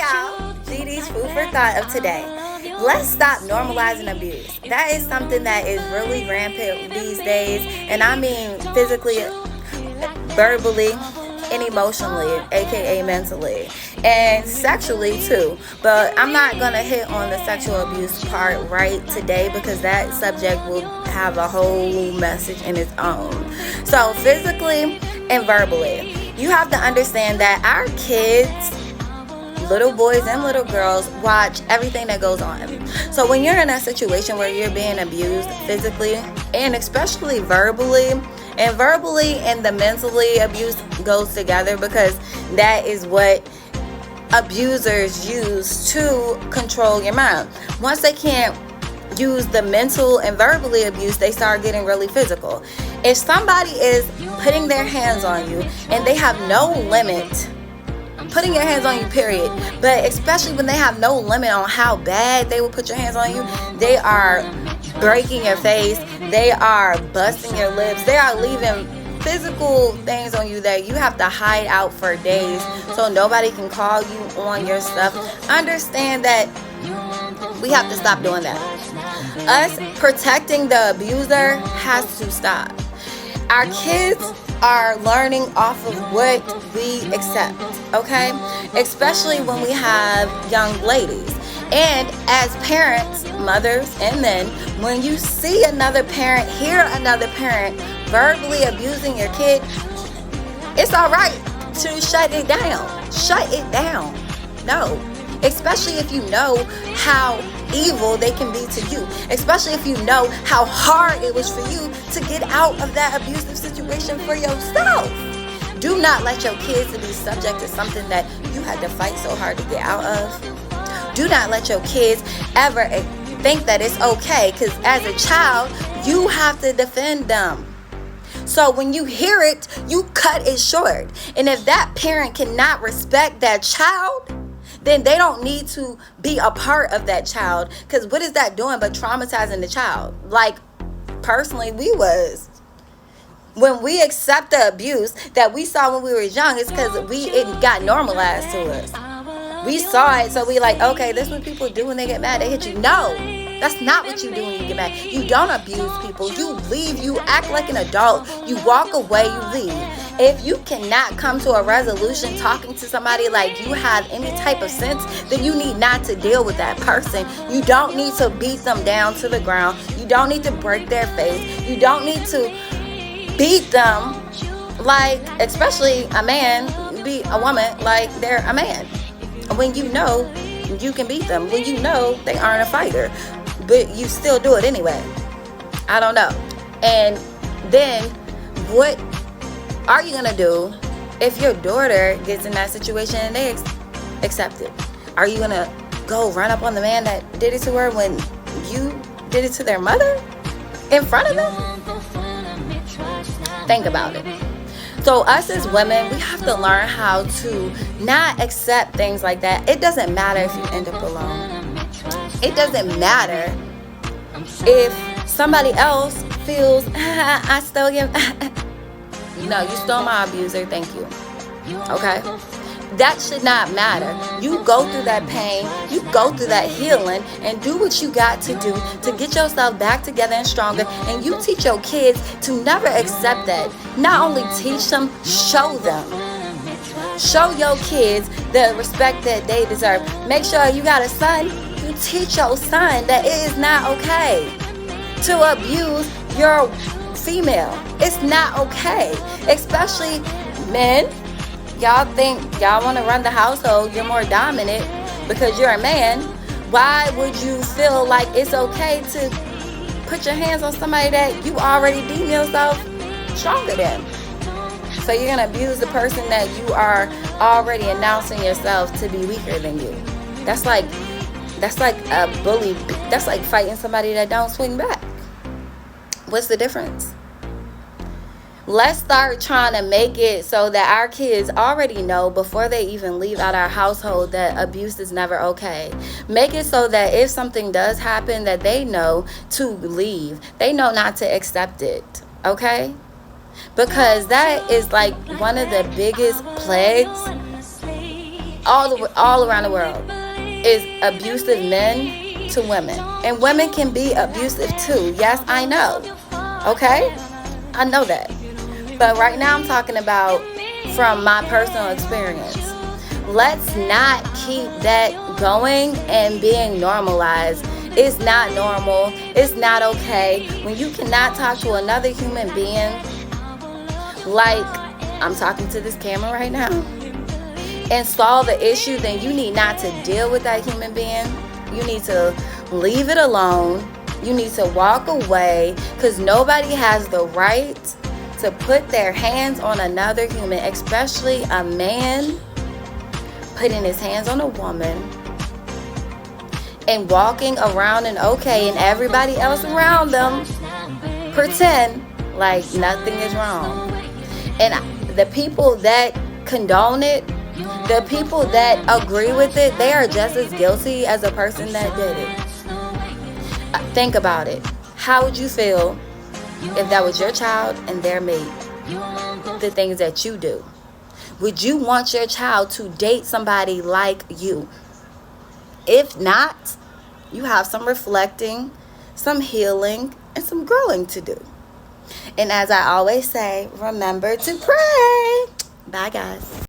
y'all. GD's food for thought of today. Let's stop normalizing abuse. That is something that is really rampant these days, and I mean physically, verbally, and emotionally, aka mentally, and sexually too. But I'm not gonna hit on the sexual abuse part right today because that subject will have a whole message in its own. So physically and verbally, you have to understand that our kids, little boys and little girls, watch everything that goes on. So when you're in a situation where you're being abused physically and especially verbally, and the mentally abuse goes together because that is what abusers use to control your mind. Once they can't use the mental and verbally abuse, they start getting really physical. If somebody is putting their hands on you and they have no limit putting your hands on you, period, but especially when they have no limit on how bad they will put your hands on you, they are breaking your face, they are busting your lips, they are leaving physical things on you that you have to hide out for days so nobody can call you on your stuff. Understand that we have to stop doing that. Us protecting the abuser has to stop. Our kids are learning off of what we accept, okay? Especially when we have young ladies. And as parents, mothers, and men, when you see another parent, hear another parent verbally abusing your kid, it's all right to shut it down. Shut it down. No. Especially if you know how evil they can be to you. Especially if you know how hard it was for you to get out of that abusive situation for yourself. Do not let your kids be subject to something that you had to fight so hard to get out of. Do not let your kids ever think that it's okay, because as a child, you have to defend them. So when you hear it, you cut it short. And if that parent cannot respect that child, then they don't need to be a part of that child. Because what is that doing but traumatizing the child? Like, personally, we was. When we accept the abuse that we saw when we were young, it's because it got normalized to us. We saw it, so we like, okay, this is what people do when they get mad. They hit you. No, that's not what you do when you get mad. You don't abuse people. You leave. You act like an adult. You walk away. You leave. If you cannot come to a resolution talking to somebody like you have any type of sense, then you need not to deal with that person. You don't need to beat them down to the ground. You don't need to break their face. You don't need to beat them like, especially a man, beat a woman like they're a man. When you know you can beat them, when you know they aren't a fighter, but you still do it anyway. I don't know. And then what are you gonna do if your daughter gets in that situation and they accept it? Are you gonna go run up on the man that did it to her when you did it to their mother in front of them? Think about it. So us as women, we have to learn how to not accept things like that. It doesn't matter if you end up alone. It doesn't matter if somebody else feels, I stole you. No, you stole my abuser, thank you. Okay? That should not matter. You go through that pain, you go through that healing, and do what you got to do to get yourself back together and stronger. And you teach your kids to never accept that. Not only teach them, show them. Show your kids the respect that they deserve. Make sure you got a son, you teach your son that it is not okay to abuse your female. It's not okay. Especially men. Y'all think y'all want to run the household, you're more dominant because you're a man. Why would you feel like it's okay to put your hands on somebody that you already deem yourself stronger than? So you're going to abuse the person that you are already announcing yourself to be weaker than you. That's like a bully. That's like fighting somebody that don't swing back. What's the difference? Let's start trying to make it so that our kids already know before they even leave out our household that abuse is never okay. Make it so that if something does happen that they know to leave. They know not to accept it. Okay? Because that is like one of the biggest plagues all around the world is abusive men to women. And women can be abusive too. Yes, I know. Okay? I know that. But right now I'm talking about from my personal experience. Let's not keep that going and being normalized. It's not normal. It's not okay. When you cannot talk to another human being like I'm talking to this camera right now and solve the issue, then you need not to deal with that human being. You need to leave it alone. You need to walk away, because nobody has the right to put their hands on another human, especially a man putting his hands on a woman and walking around and everybody else around them pretend like nothing is wrong. And the people that condone it, the people that agree with it, they are just as guilty as the person that did it. Think about it. How would you feel if that was your child and their mate? The things that you do. Would you want your child to date somebody like you? If not, you have some reflecting, some healing, and some growing to do. And as I always say, remember to pray. Bye, guys.